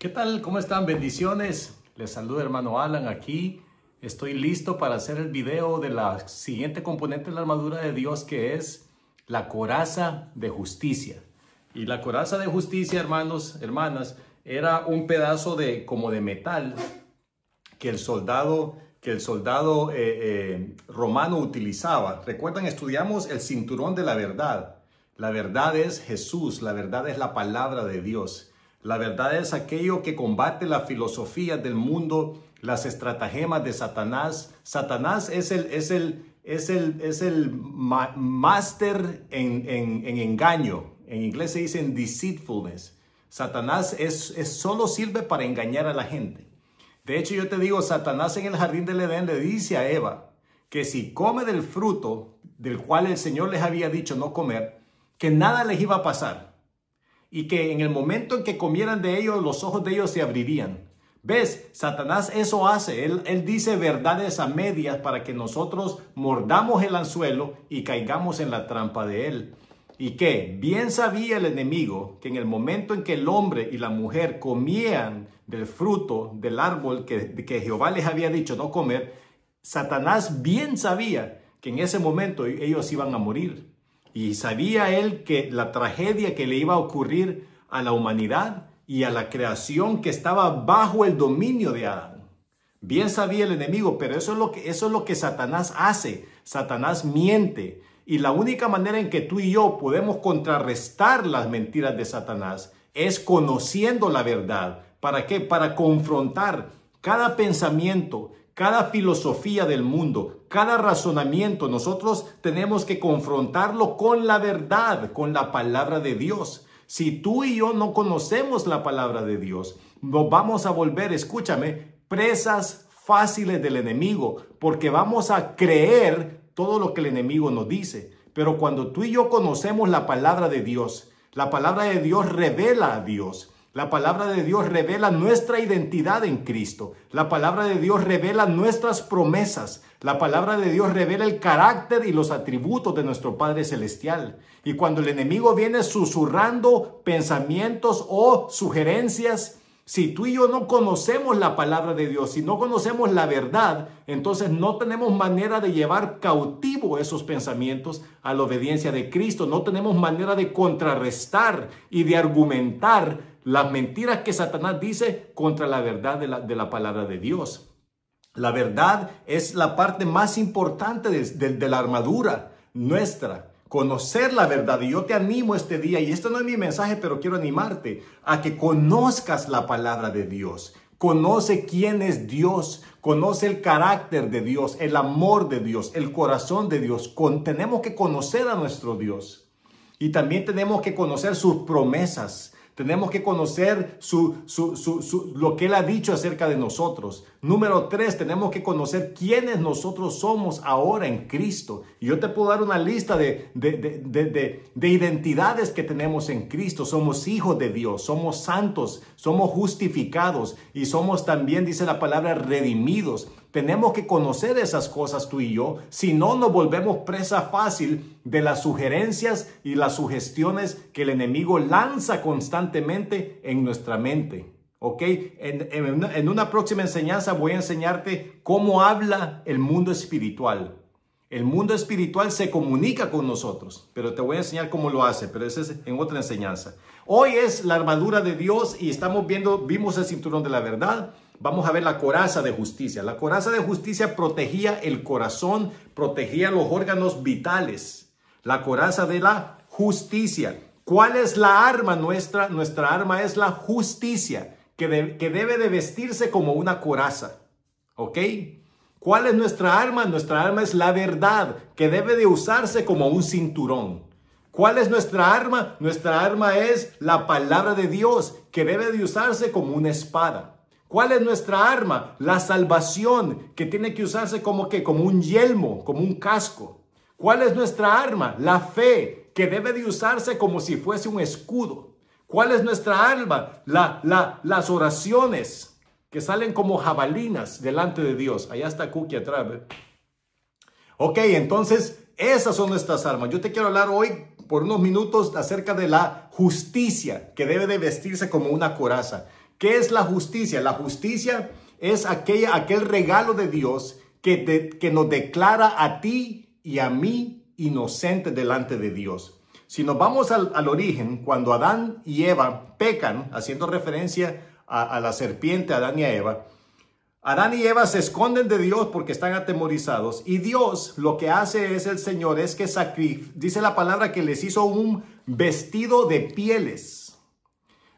¿Qué tal? ¿Cómo están? Bendiciones. Les saluda hermano Alan aquí. Estoy listo para hacer el video de la siguiente componente de la armadura de Dios, que es la coraza de justicia. Y la coraza de justicia, hermanos, hermanas, era un pedazo como de metal que el soldado romano utilizaba. Recuerdan, estudiamos el cinturón de la verdad. La verdad es Jesús, la verdad es la palabra de Dios. La verdad es aquello que combate la filosofía del mundo, las estratagemas de Satanás. Satanás es el máster en engaño. En inglés se dice deceitfulness. Satanás solo sirve para engañar a la gente. De hecho, yo te digo, Satanás en el jardín del Edén le dice a Eva que si come del fruto del cual el Señor les había dicho no comer, que nada les iba a pasar. Y que en el momento en que comieran de ellos, los ojos de ellos se abrirían. ¿Ves? Satanás eso hace. Él dice verdades a medias para que nosotros mordamos el anzuelo y caigamos en la trampa de él. ¿Y qué? Bien sabía el enemigo que en el momento en que el hombre y la mujer comían del fruto del árbol que Jehová les había dicho no comer, Satanás bien sabía que en ese momento ellos iban a morir. Y sabía él que la tragedia que le iba a ocurrir a la humanidad y a la creación que estaba bajo el dominio de Adán. Bien sabía el enemigo, pero eso es lo que Satanás hace. Satanás miente. Y la única manera en que tú y yo podemos contrarrestar las mentiras de Satanás es conociendo la verdad. ¿Para qué? Para confrontar cada pensamiento, cada filosofía del mundo, cada razonamiento. Nosotros tenemos que confrontarlo con la verdad, con la palabra de Dios. Si tú y yo no conocemos la palabra de Dios, nos vamos a volver, escúchame, presas fáciles del enemigo, porque vamos a creer todo lo que el enemigo nos dice. Pero cuando tú y yo conocemos la palabra de Dios, la palabra de Dios revela a Dios. La palabra de Dios revela nuestra identidad en Cristo. La palabra de Dios revela nuestras promesas. La palabra de Dios revela el carácter y los atributos de nuestro Padre Celestial. Y cuando el enemigo viene susurrando pensamientos o sugerencias, si tú y yo no conocemos la palabra de Dios, si no conocemos la verdad, entonces no tenemos manera de llevar cautivo esos pensamientos a la obediencia de Cristo. No tenemos manera de contrarrestar y de argumentar las mentiras que Satanás dice contra la verdad de la palabra de Dios. La verdad es la parte más importante de la armadura nuestra. Conocer la verdad. Y yo te animo este día, y esto no es mi mensaje, pero quiero animarte a que conozcas la palabra de Dios. Conoce quién es Dios, conoce el carácter de Dios, el amor de Dios, el corazón de Dios. Tenemos que conocer a nuestro Dios. Y también tenemos que conocer sus promesas. Tenemos que conocer lo que Él ha dicho acerca de nosotros. Número 3, tenemos que conocer quiénes nosotros somos ahora en Cristo. Y yo te puedo dar una lista de identidades que tenemos en Cristo. Somos hijos de Dios, somos santos, somos justificados y somos también, dice la palabra, redimidos. Tenemos que conocer esas cosas tú y yo, si no nos volvemos presa fácil de las sugerencias y las sugestiones que el enemigo lanza constantemente en nuestra mente. ¿Ok? En una próxima enseñanza voy a enseñarte cómo habla el mundo espiritual. El mundo espiritual se comunica con nosotros, pero te voy a enseñar cómo lo hace, pero eso es en otra enseñanza. Hoy es la armadura de Dios y vimos el cinturón de la verdad. Vamos a ver la coraza de justicia. La coraza de justicia protegía el corazón, protegía los órganos vitales. La coraza de la justicia. ¿Cuál es la arma nuestra? Nuestra arma es la justicia, que debe de vestirse como una coraza. ¿Ok? ¿Cuál es nuestra arma? Nuestra arma es la verdad, que debe de usarse como un cinturón. ¿Cuál es nuestra arma? Nuestra arma es la palabra de Dios, que debe de usarse como una espada. ¿Cuál es nuestra arma? La salvación, que tiene que usarse como un yelmo, como un casco. ¿Cuál es nuestra arma? La fe, que debe de usarse como si fuese un escudo. ¿Cuál es nuestra arma? Las oraciones, que salen como jabalinas delante de Dios. Allá está Cookie atrás, ¿ve? Ok, entonces esas son nuestras armas. Yo te quiero hablar hoy por unos minutos acerca de la justicia, que debe de vestirse como una coraza. ¿Qué es la justicia? La justicia es aquel regalo de Dios que nos declara a ti y a mí inocentes delante de Dios. Si nos vamos al origen, cuando Adán y Eva pecan, haciendo referencia a la serpiente, Adán y a Eva, Adán y Eva se esconden de Dios porque están atemorizados, y Dios lo que hace es el Señor, es que dice la palabra que les hizo un vestido de pieles.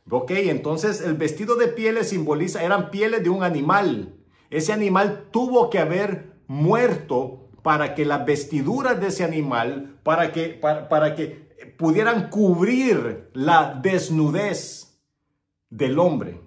Ok, entonces el vestido de pieles eran pieles de un animal. Ese animal tuvo que haber muerto para que las vestiduras de ese animal, para que pudieran cubrir la desnudez del hombre.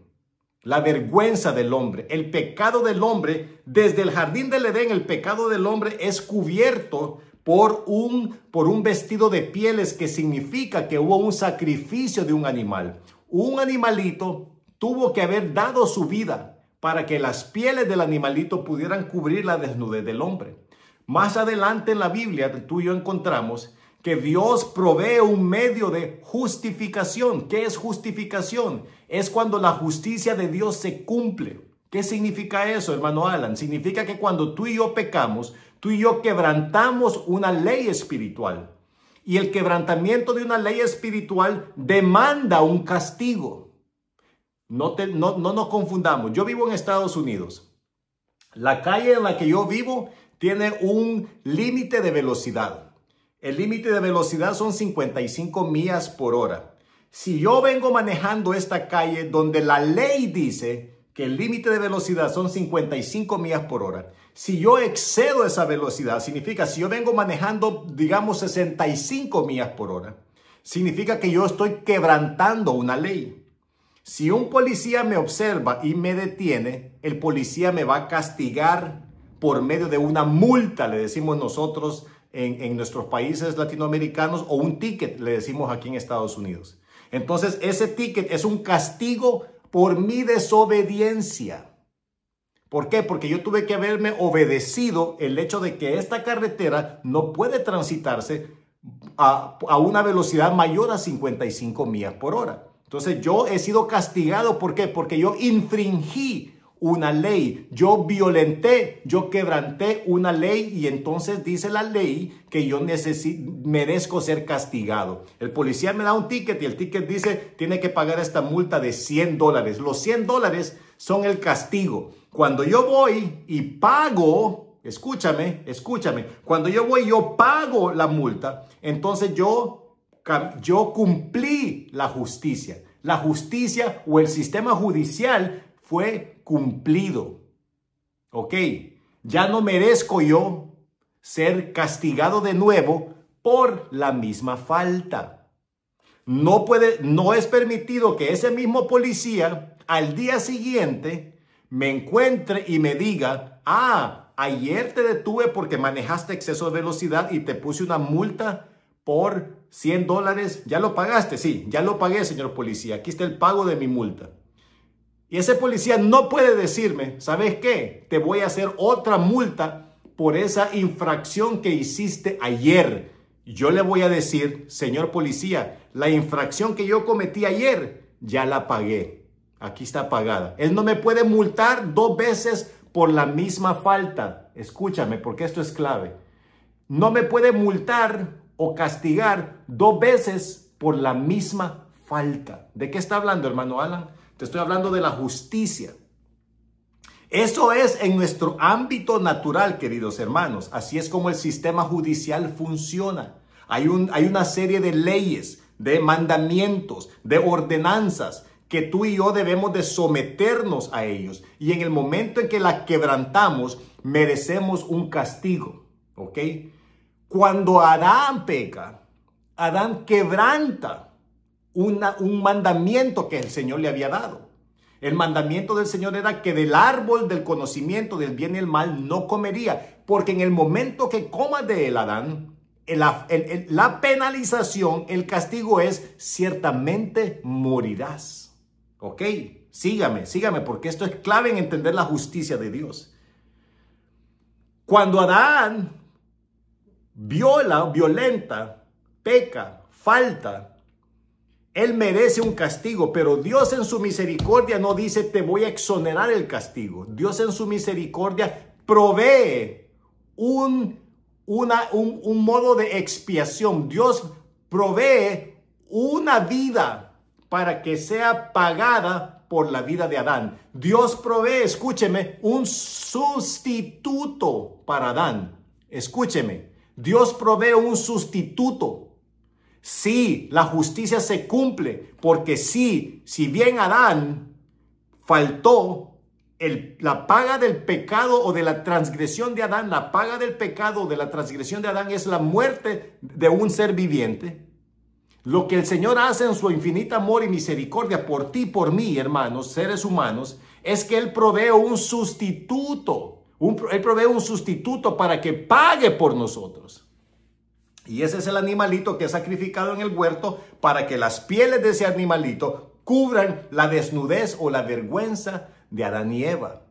La vergüenza del hombre, el pecado del hombre. Desde el jardín del Edén, el pecado del hombre es cubierto por un vestido de pieles, que significa que hubo un sacrificio de un animal. Un animalito tuvo que haber dado su vida para que las pieles del animalito pudieran cubrir la desnudez del hombre. Más adelante en la Biblia, tú y yo encontramos que Dios provee un medio de justificación. ¿Qué es justificación? Es cuando la justicia de Dios se cumple. ¿Qué significa eso, hermano Alan? Significa que cuando tú y yo pecamos, tú y yo quebrantamos una ley espiritual. Y el quebrantamiento de una ley espiritual demanda un castigo. No nos confundamos. Yo vivo en Estados Unidos. La calle en la que yo vivo tiene un límite de velocidad. El límite de velocidad son 55 millas por hora. Si yo vengo manejando esta calle donde la ley dice que el límite de velocidad son 55 millas por hora, si yo excedo esa velocidad, significa si yo vengo manejando, digamos, 65 millas por hora, significa que yo estoy quebrantando una ley. Si un policía me observa y me detiene, el policía me va a castigar por medio de una multa, le decimos nosotros en nuestros países latinoamericanos, o un ticket, le decimos aquí en Estados Unidos. Entonces, ese ticket es un castigo por mi desobediencia. ¿Por qué? Porque yo tuve que haberme obedecido el hecho de que esta carretera no puede transitarse a una velocidad mayor a 55 millas por hora. Entonces, yo he sido castigado. ¿Por qué? Porque yo infringí una ley, yo violenté, yo quebranté una ley, y entonces dice la ley que yo merezco ser castigado. El policía me da un ticket y el ticket dice tiene que pagar esta multa de $100. Los $100 son el castigo. Cuando yo voy y pago, escúchame, cuando yo voy y yo pago la multa, entonces yo cumplí la justicia. La justicia o el sistema judicial fue cumplido. Ok, ya no merezco yo ser castigado de nuevo por la misma falta. No es permitido que ese mismo policía al día siguiente me encuentre y me diga: ayer te detuve porque manejaste exceso de velocidad y te puse una multa por $100. ¿Ya lo pagaste? Sí, ya lo pagué, señor policía. Aquí está el pago de mi multa. Y ese policía no puede decirme: ¿sabes qué? Te voy a hacer otra multa por esa infracción que hiciste ayer. Yo le voy a decir: señor policía, la infracción que yo cometí ayer, ya la pagué. Aquí está pagada. Él no me puede multar 2 veces por la misma falta. Escúchame, porque esto es clave. No me puede multar o castigar 2 veces por la misma falta. ¿De qué está hablando, hermano Alan? Te estoy hablando de la justicia. Eso es en nuestro ámbito natural, queridos hermanos. Así es como el sistema judicial funciona. Hay una serie de leyes, de mandamientos, de ordenanzas que tú y yo debemos de someternos a ellos. Y en el momento en que la quebrantamos, merecemos un castigo. ¿Ok? Cuando Adán peca, Adán quebranta un mandamiento que el Señor le había dado. El mandamiento del Señor era que del árbol del conocimiento del bien y el mal no comería, porque en el momento que comas de él, Adán, la penalización, el castigo es: ciertamente morirás. ¿Ok? Sígame, porque esto es clave en entender la justicia de Dios. Cuando Adán violenta, peca, falta, Él merece un castigo, pero Dios en su misericordia no dice te voy a exonerar el castigo. Dios en su misericordia provee un modo de expiación. Dios provee una vida para que sea pagada por la vida de Adán. Dios provee, escúcheme, un sustituto para Adán. Escúcheme, Dios provee un sustituto. Sí, la justicia se cumple, porque sí, si bien Adán faltó, la paga del pecado o de la transgresión de Adán, la paga del pecado o de la transgresión de Adán es la muerte de un ser viviente. Lo que el Señor hace en su infinito amor y misericordia por ti y por mí, hermanos, seres humanos, es que Él provee un sustituto. Él provee un sustituto para que pague por nosotros. Y ese es el animalito que es sacrificado en el huerto para que las pieles de ese animalito cubran la desnudez o la vergüenza de Adán y Eva.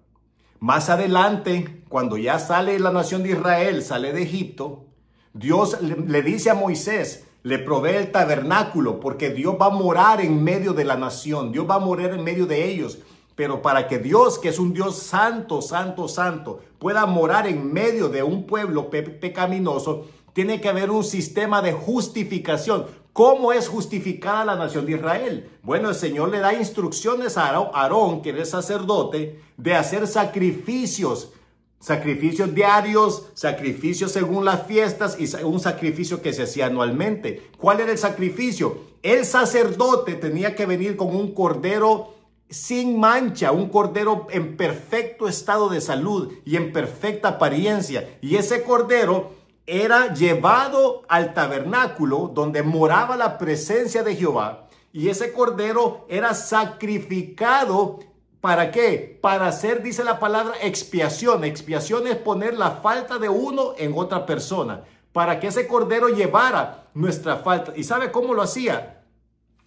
Más adelante, cuando ya sale la nación de Israel, sale de Egipto, Dios le dice a Moisés, le provee el tabernáculo, porque Dios va a morar en medio de la nación, Dios va a morar en medio de ellos. Pero para que Dios, que es un Dios santo, santo, santo, pueda morar en medio de un pueblo pecaminoso, tiene que haber un sistema de justificación. ¿Cómo es justificada la nación de Israel? Bueno, el Señor le da instrucciones a Aarón, que era el sacerdote, de hacer sacrificios. Sacrificios diarios, sacrificios según las fiestas y un sacrificio que se hacía anualmente. ¿Cuál era el sacrificio? El sacerdote tenía que venir con un cordero sin mancha, un cordero en perfecto estado de salud y en perfecta apariencia. Y ese cordero era llevado al tabernáculo donde moraba la presencia de Jehová. Y ese cordero era sacrificado. ¿Para qué? Para hacer, dice la palabra, expiación. Expiación es poner la falta de uno en otra persona. Para que ese cordero llevara nuestra falta. ¿Y sabe cómo lo hacía?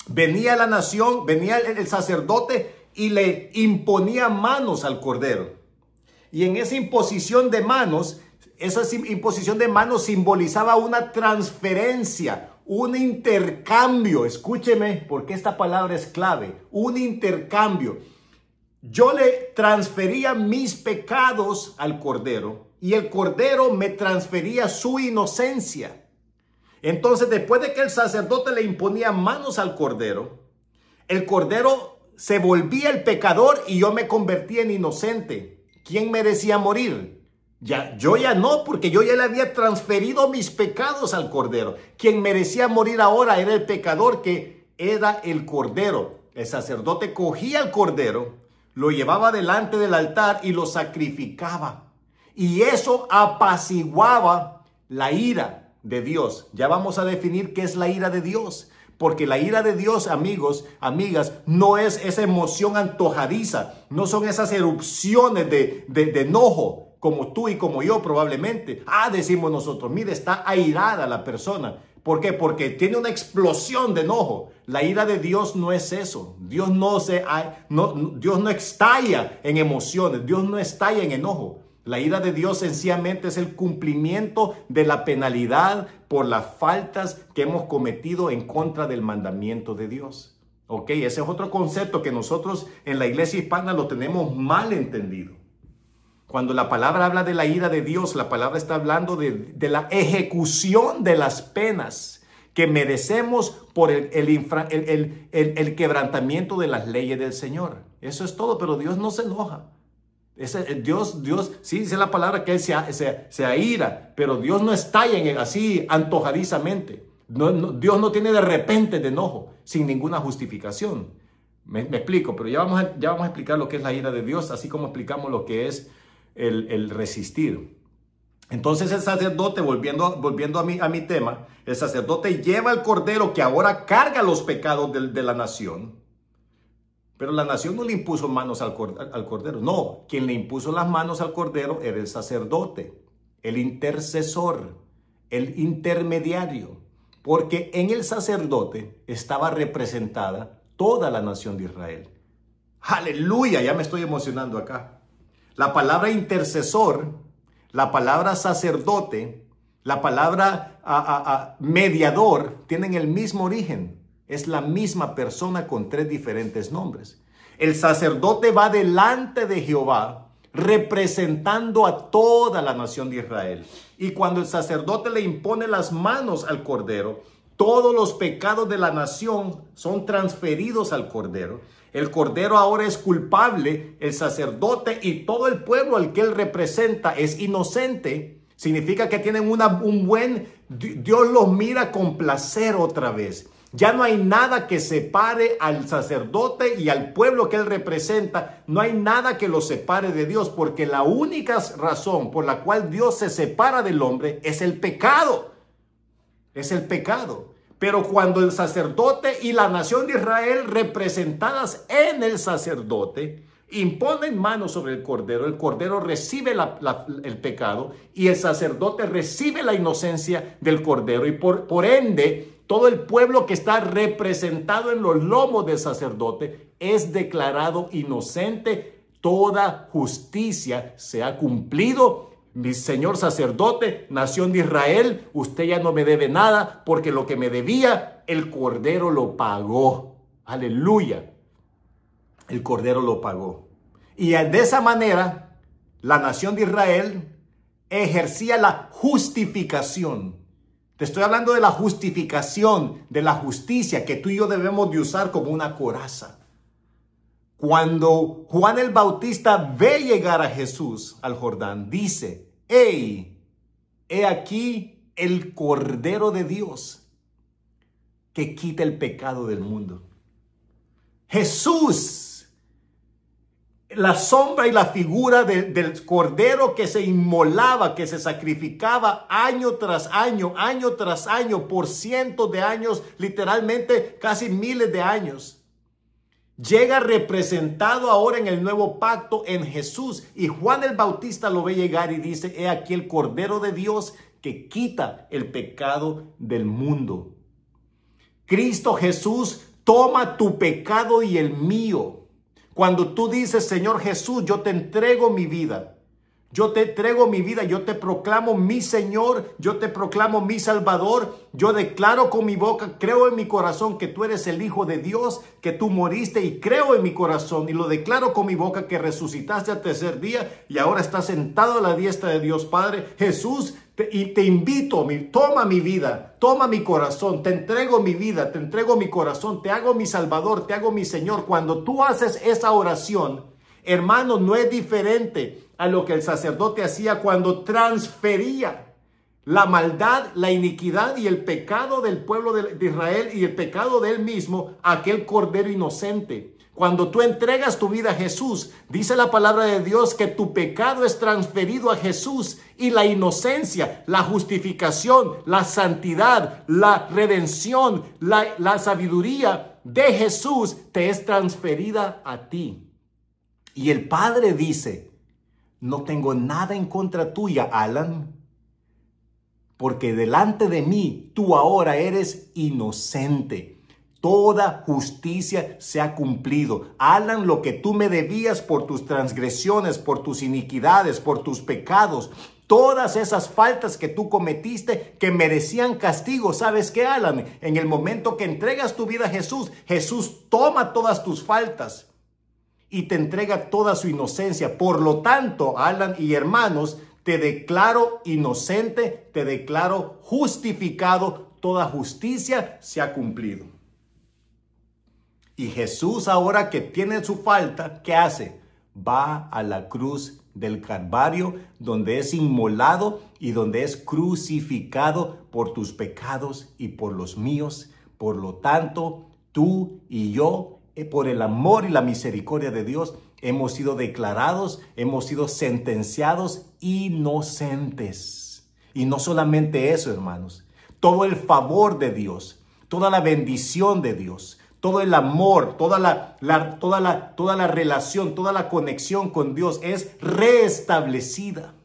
Venía la nación, venía el sacerdote y le imponía manos al cordero. Y en esa imposición de manos, simbolizaba una transferencia, un intercambio. Escúcheme, porque esta palabra es clave. Un intercambio. Yo le transfería mis pecados al cordero y el cordero me transfería su inocencia. Entonces, después de que el sacerdote le imponía manos al cordero, el cordero se volvía el pecador y yo me convertía en inocente. ¿Quién merecía morir? Yo ya no, porque yo ya le había transferido mis pecados al cordero. Quien merecía morir ahora era el pecador, que era el cordero. El sacerdote cogía al cordero, lo llevaba delante del altar y lo sacrificaba. Y eso apaciguaba la ira de Dios. Ya vamos a definir qué es la ira de Dios. Porque la ira de Dios, amigos, amigas, no es esa emoción antojadiza. No son esas erupciones de enojo, como tú y como yo probablemente. Decimos nosotros, mire, está airada la persona. ¿Por qué? Porque tiene una explosión de enojo. La ira de Dios no es eso. Dios no estalla en emociones. Dios no estalla en enojo. La ira de Dios sencillamente es el cumplimiento de la penalidad por las faltas que hemos cometido en contra del mandamiento de Dios. ¿Ok? Ese es otro concepto que nosotros en la iglesia hispana lo tenemos mal entendido. Cuando la palabra habla de la ira de Dios, la palabra está hablando de la ejecución de las penas que merecemos por el quebrantamiento de las leyes del Señor. Eso es todo, pero Dios no se enoja. Dios, sí dice la palabra que Él se aira, pero Dios no estalla así antojadizamente. Dios no tiene de repente de enojo, sin ninguna justificación. Me explico, pero ya vamos a explicar lo que es la ira de Dios, así como explicamos lo que es el resistir. Entonces el sacerdote, volviendo a mi tema, el sacerdote lleva el cordero que ahora carga los pecados de la nación. Pero la nación no le impuso manos al cordero. No, quien le impuso las manos al cordero era el sacerdote, el intercesor, el intermediario. Porque en el sacerdote estaba representada toda la nación de Israel. ¡Aleluya! Ya me estoy emocionando acá. La palabra intercesor, la palabra sacerdote, la palabra mediador tienen el mismo origen. Es la misma persona con 3 diferentes nombres. El sacerdote va delante de Jehová representando a toda la nación de Israel. Y cuando el sacerdote le impone las manos al cordero, todos los pecados de la nación son transferidos al cordero. El cordero ahora es culpable, el sacerdote y todo el pueblo al que él representa es inocente. Significa que tienen Dios los mira con placer otra vez. Ya no hay nada que separe al sacerdote y al pueblo que él representa. No hay nada que los separe de Dios, porque la única razón por la cual Dios se separa del hombre es el pecado. Es el pecado. Pero cuando el sacerdote y la nación de Israel representadas en el sacerdote imponen manos sobre el cordero recibe el pecado y el sacerdote recibe la inocencia del cordero y por ende todo el pueblo que está representado en los lomos del sacerdote es declarado inocente. Toda justicia se ha cumplido. Mi señor sacerdote, nación de Israel, usted ya no me debe nada porque lo que me debía, el cordero lo pagó. Aleluya. El cordero lo pagó. Y de esa manera, la nación de Israel ejercía la justificación. Te estoy hablando de la justificación, de la justicia que tú y yo debemos de usar como una coraza. Cuando Juan el Bautista ve llegar a Jesús al Jordán, dice, hey, he aquí el Cordero de Dios que quita el pecado del mundo. Jesús, la sombra y la figura del Cordero que se inmolaba, que se sacrificaba año tras año, por cientos de años, literalmente casi miles de años. Llega representado ahora en el nuevo pacto en Jesús. Y Juan el Bautista lo ve llegar y dice, he aquí el Cordero de Dios que quita el pecado del mundo. Cristo Jesús toma tu pecado y el mío. Cuando tú dices, Señor Jesús, yo te entrego mi vida. Yo te entrego mi vida, yo te proclamo mi Señor, yo te proclamo mi Salvador. Yo declaro con mi boca, creo en mi corazón que tú eres el Hijo de Dios, que tú moriste y creo en mi corazón y lo declaro con mi boca que resucitaste al tercer día y ahora estás sentado a la diestra de Dios Padre. Jesús, te invito, toma mi vida, toma mi corazón, te entrego mi vida, te entrego mi corazón, te hago mi Salvador, te hago mi Señor. Cuando tú haces esa oración, hermano, no es diferente a lo que el sacerdote hacía cuando transfería la maldad, la iniquidad y el pecado del pueblo de Israel y el pecado de él mismo a aquel cordero inocente. Cuando tú entregas tu vida a Jesús, dice la palabra de Dios que tu pecado es transferido a Jesús y la inocencia, la justificación, la santidad, la redención, la sabiduría de Jesús te es transferida a ti. Y el Padre dice, no tengo nada en contra tuya, Alan, porque delante de mí tú ahora eres inocente. Toda justicia se ha cumplido. Alan, lo que tú me debías por tus transgresiones, por tus iniquidades, por tus pecados, todas esas faltas que tú cometiste que merecían castigo. ¿Sabes qué, Alan? En el momento que entregas tu vida a Jesús, Jesús toma todas tus faltas y te entrega toda su inocencia. Por lo tanto, Alan y hermanos, te declaro inocente, te declaro justificado. Toda justicia se ha cumplido. Y Jesús, ahora que tiene su falta, ¿qué hace? Va a la cruz del Calvario, donde es inmolado y donde es crucificado por tus pecados y por los míos. Por lo tanto, tú y yo, por el amor y la misericordia de Dios, hemos sido declarados, hemos sido sentenciados inocentes. Y no solamente eso, hermanos, todo el favor de Dios, toda la bendición de Dios, todo el amor, toda la relación, toda la conexión con Dios es restablecida.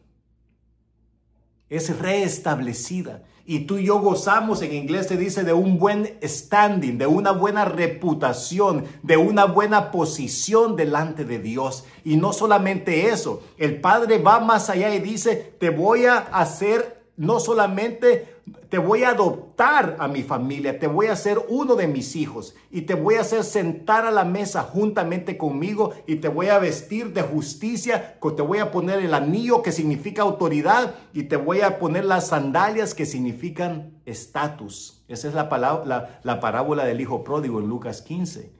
Es restablecida. Y tú y yo gozamos, en inglés se dice, de un buen standing, de una buena reputación, de una buena posición delante de Dios. Y no solamente eso, el Padre va más allá y dice, te voy a hacer no solamente te voy a adoptar a mi familia, te voy a hacer uno de mis hijos y te voy a hacer sentar a la mesa juntamente conmigo y te voy a vestir de justicia, te voy a poner el anillo que significa autoridad y te voy a poner las sandalias que significan estatus. Esa es la parábola del hijo pródigo en Lucas 15.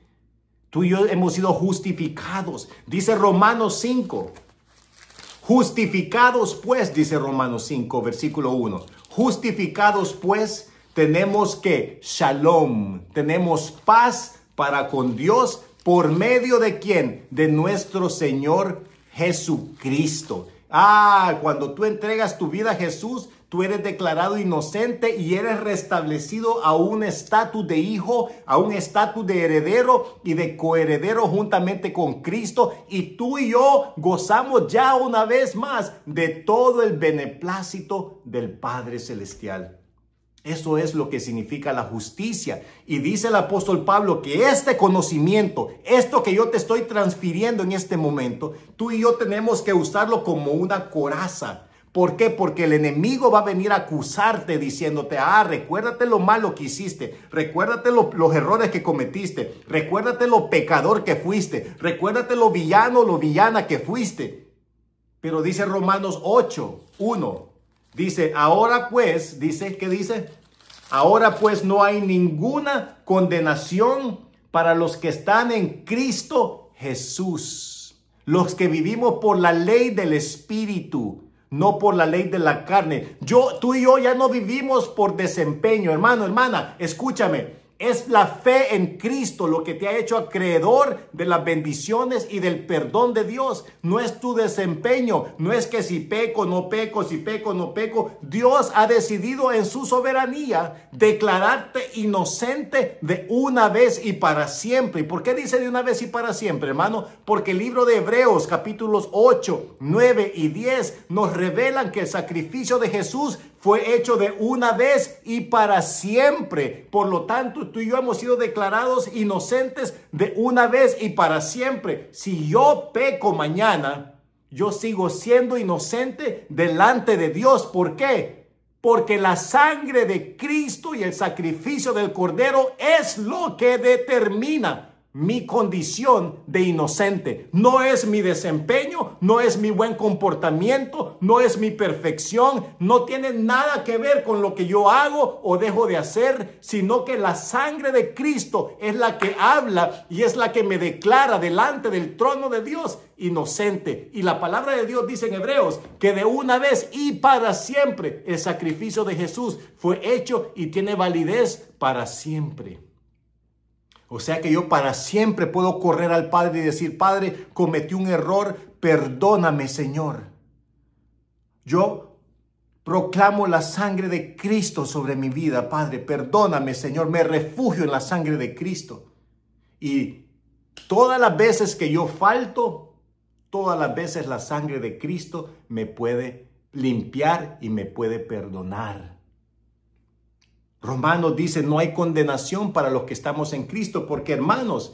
Tú y yo hemos sido justificados. Dice Romanos 5. Justificados pues, dice Romanos 5, versículo 1. Justificados pues, tenemos que shalom, tenemos paz para con Dios por medio de ¿quién? De nuestro Señor Jesucristo. Cuando tú entregas tu vida a Jesús, tú eres declarado inocente y eres restablecido a un estatus de hijo, a un estatus de heredero y de coheredero juntamente con Cristo. Y tú y yo gozamos ya una vez más de todo el beneplácito del Padre Celestial. Eso es lo que significa la justicia. Y dice el apóstol Pablo que este conocimiento, esto que yo te estoy transfiriendo en este momento, tú y yo tenemos que usarlo como una coraza. ¿Por qué? Porque el enemigo va a venir a acusarte diciéndote, recuérdate lo malo que hiciste, recuérdate los errores que cometiste, recuérdate lo pecador que fuiste, recuérdate lo villano, lo villana que fuiste. Pero dice Romanos 8:1, dice, ahora pues, ¿qué dice? Ahora pues no hay ninguna condenación para los que están en Cristo Jesús, los que vivimos por la ley del Espíritu, no por la ley de la carne. Tú y yo ya no vivimos por desempeño, hermano, hermana, escúchame. Es la fe en Cristo lo que te ha hecho acreedor de las bendiciones y del perdón de Dios. No es tu desempeño, no es que si peco, no peco, si peco, no peco. Dios ha decidido en su soberanía declararte inocente de una vez y para siempre. ¿Y por qué dice de una vez y para siempre, hermano? Porque el libro de Hebreos, capítulos 8, 9 y 10 nos revelan que el sacrificio de Jesús fue hecho de una vez y para siempre. Por lo tanto, tú y yo hemos sido declarados inocentes de una vez y para siempre. Si yo peco mañana, yo sigo siendo inocente delante de Dios. ¿Por qué? Porque la sangre de Cristo y el sacrificio del Cordero es lo que determina mi condición de inocente. No es mi desempeño, no es mi buen comportamiento, no es mi perfección, no tiene nada que ver con lo que yo hago o dejo de hacer, sino que la sangre de Cristo es la que habla y es la que me declara delante del trono de Dios inocente. Y la palabra de Dios dice en Hebreos que de una vez y para siempre el sacrificio de Jesús fue hecho y tiene validez para siempre. O sea que yo para siempre puedo correr al Padre y decir, Padre, cometí un error, perdóname, Señor. Yo proclamo la sangre de Cristo sobre mi vida, Padre, perdóname, Señor, me refugio en la sangre de Cristo. Y todas las veces que yo falto, todas las veces la sangre de Cristo me puede limpiar y me puede perdonar. Romanos dice, no hay condenación para los que estamos en Cristo, porque hermanos,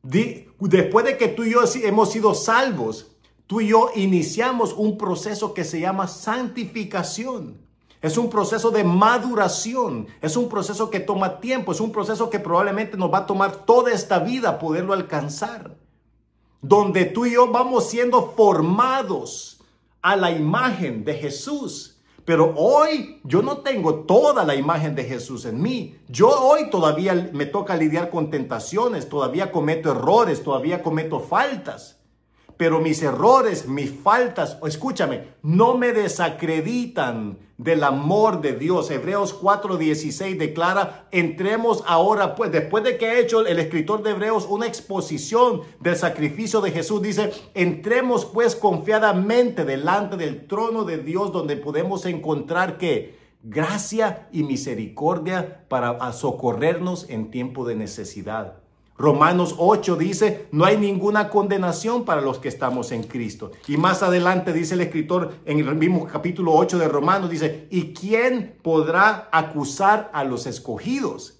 después de que tú y yo hemos sido salvos, tú y yo iniciamos un proceso que se llama santificación. Es un proceso de maduración, es un proceso que toma tiempo, es un proceso que probablemente nos va a tomar toda esta vida poderlo alcanzar. Donde tú y yo vamos siendo formados a la imagen de Jesús. Pero hoy yo no tengo toda la imagen de Jesús en mí. Yo hoy todavía me toca lidiar con tentaciones, todavía cometo errores, todavía cometo faltas. Pero mis errores, mis faltas, escúchame, no me desacreditan del amor de Dios. Hebreos 4:16 declara, entremos ahora, pues después de que ha hecho el escritor de Hebreos una exposición del sacrificio de Jesús, dice, entremos pues confiadamente delante del trono de Dios, donde podemos encontrar ¿qué? Gracia y misericordia para socorrernos en tiempo de necesidad. Romanos 8 dice, no hay ninguna condenación para los que estamos en Cristo. Y más adelante dice el escritor en el mismo capítulo 8 de Romanos, dice, ¿y quién podrá acusar a los escogidos?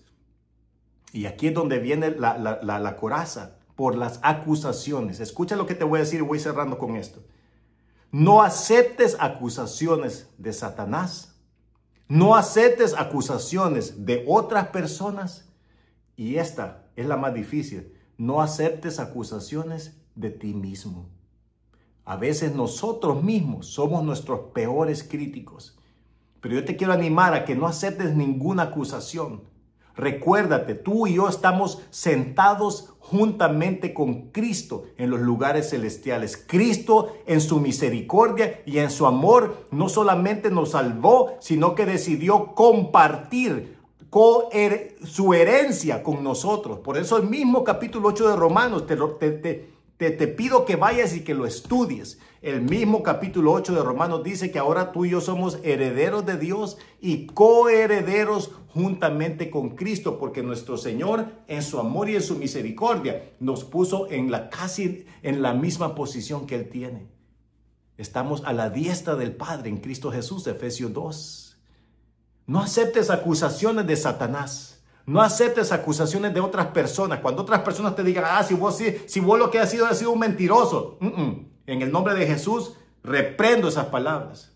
Y aquí es donde viene la coraza, por las acusaciones. Escucha lo que te voy a decir y voy cerrando con esto. No aceptes acusaciones de Satanás. No aceptes acusaciones de otras personas. Y esta es la más difícil. No aceptes acusaciones de ti mismo. A veces nosotros mismos somos nuestros peores críticos. Pero yo te quiero animar a que no aceptes ninguna acusación. Recuérdate, tú y yo estamos sentados juntamente con Cristo en los lugares celestiales. Cristo en su misericordia y en su amor no solamente nos salvó, sino que decidió compartir su herencia con nosotros. Por eso el mismo capítulo 8 de Romanos te pido que vayas y que lo estudies. El mismo capítulo 8 de Romanos dice que ahora tú y yo somos herederos de Dios y coherederos juntamente con Cristo, porque nuestro Señor en su amor y en su misericordia nos puso casi en la misma posición que Él tiene. Estamos a la diestra del Padre en Cristo Jesús, Efesios 2. No aceptes acusaciones de Satanás. No aceptes acusaciones de otras personas. Cuando otras personas te digan, si vos lo que has sido un mentiroso. En el nombre de Jesús, reprendo esas palabras.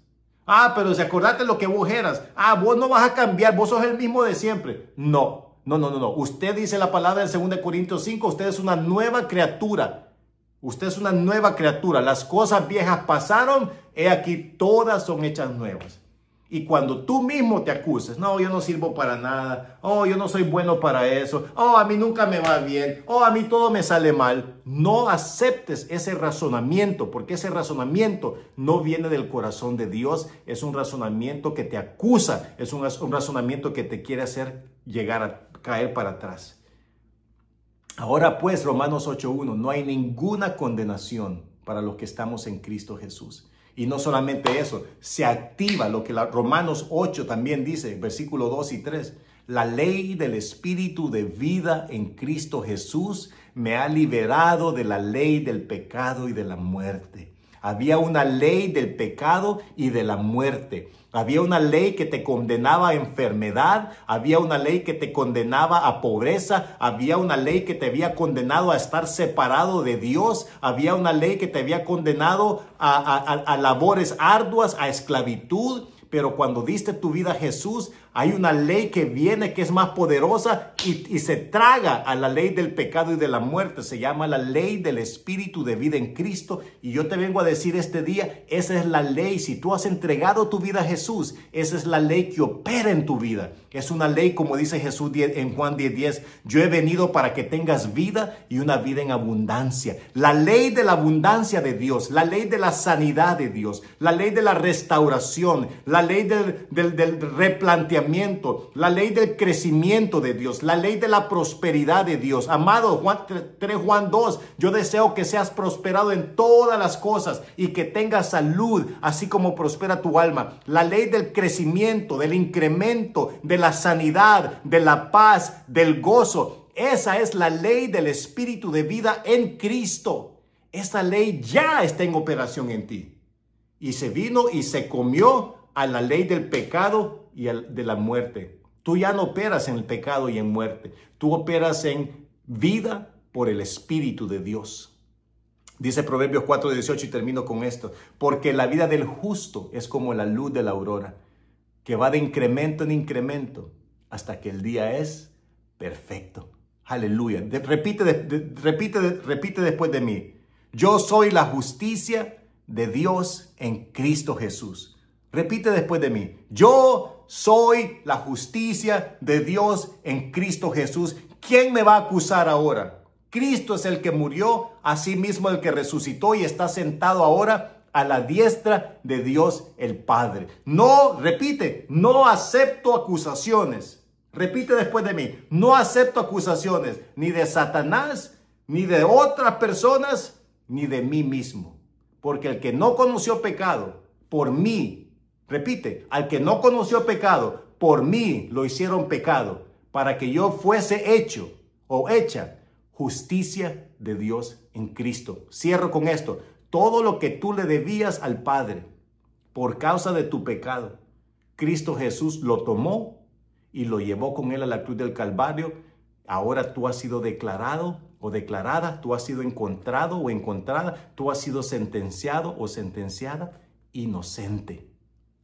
Pero si acordate lo que vos eras. Vos no vas a cambiar, vos sos el mismo de siempre. No. Usted dice la palabra en 2 Corintios 5, usted es una nueva criatura. Usted es una nueva criatura. Las cosas viejas pasaron, he aquí todas son hechas nuevas. Y cuando tú mismo te acuses, no, yo no sirvo para nada, yo no soy bueno para eso, a mí nunca me va bien, a mí todo me sale mal, no aceptes ese razonamiento, porque ese razonamiento no viene del corazón de Dios, es un razonamiento que te acusa, es un razonamiento que te quiere hacer llegar a caer para atrás. Ahora pues, Romanos 8:1, no hay ninguna condenación para los que estamos en Cristo Jesús. Y no solamente eso, se activa lo que Romanos 8 también dice, versículo 2 y 3. La ley del Espíritu de vida en Cristo Jesús me ha liberado de la ley del pecado y de la muerte. Había una ley del pecado y de la muerte. Había una ley que te condenaba a enfermedad, había una ley que te condenaba a pobreza, había una ley que te había condenado a estar separado de Dios, había una ley que te había condenado a labores arduas, a esclavitud. Pero cuando diste tu vida a Jesús, hay una ley que viene que es más poderosa y se traga a la ley del pecado y de la muerte. Se llama la ley del Espíritu de vida en Cristo. Y yo te vengo a decir este día, esa es la ley. Si tú has entregado tu vida a Jesús, esa es la ley que opera en tu vida. Es una ley, como dice Jesús en Juan 10:10, yo he venido para que tengas vida y una vida en abundancia. La ley de la abundancia de Dios, la ley de la sanidad de Dios, la ley de la restauración, la ley del replanteamiento, la ley del crecimiento de Dios, la ley de la prosperidad de Dios. Amado, Juan 2, yo deseo que seas prosperado en todas las cosas y que tengas salud, así como prospera tu alma. La ley del crecimiento, del incremento, de la sanidad, de la paz, del gozo. Esa es la ley del Espíritu de vida en Cristo. Esa ley ya está en operación en ti. Y se vino y se comió a la ley del pecado y de la muerte. Tú ya no operas en el pecado y en muerte. Tú operas en vida por el Espíritu de Dios. Dice Proverbios 4:18 y termino con esto. Porque la vida del justo es como la luz de la aurora, que va de incremento en incremento hasta que el día es perfecto. Aleluya. Repite después de mí. Yo soy la justicia de Dios en Cristo Jesús. Repite después de mí. Yo soy la justicia de Dios en Cristo Jesús. ¿Quién me va a acusar ahora? Cristo es el que murió, asimismo el que resucitó y está sentado ahora a la diestra de Dios el Padre. No, repite, no acepto acusaciones. Repite después de mí. No acepto acusaciones ni de Satanás, ni de otras personas, ni de mí mismo. Porque el que no conoció pecado, por mí, repite, al que no conoció pecado, por mí lo hicieron pecado, para que yo fuese hecho o hecha justicia de Dios en Cristo. Cierro con esto. Todo lo que tú le debías al Padre por causa de tu pecado, Cristo Jesús lo tomó y lo llevó con él a la cruz del Calvario. Ahora tú has sido declarado o declarada, tú has sido encontrado o encontrada, tú has sido sentenciado o sentenciada inocente.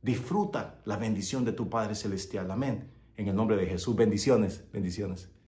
Disfruta la bendición de tu Padre Celestial. Amén. En el nombre de Jesús, bendiciones, bendiciones.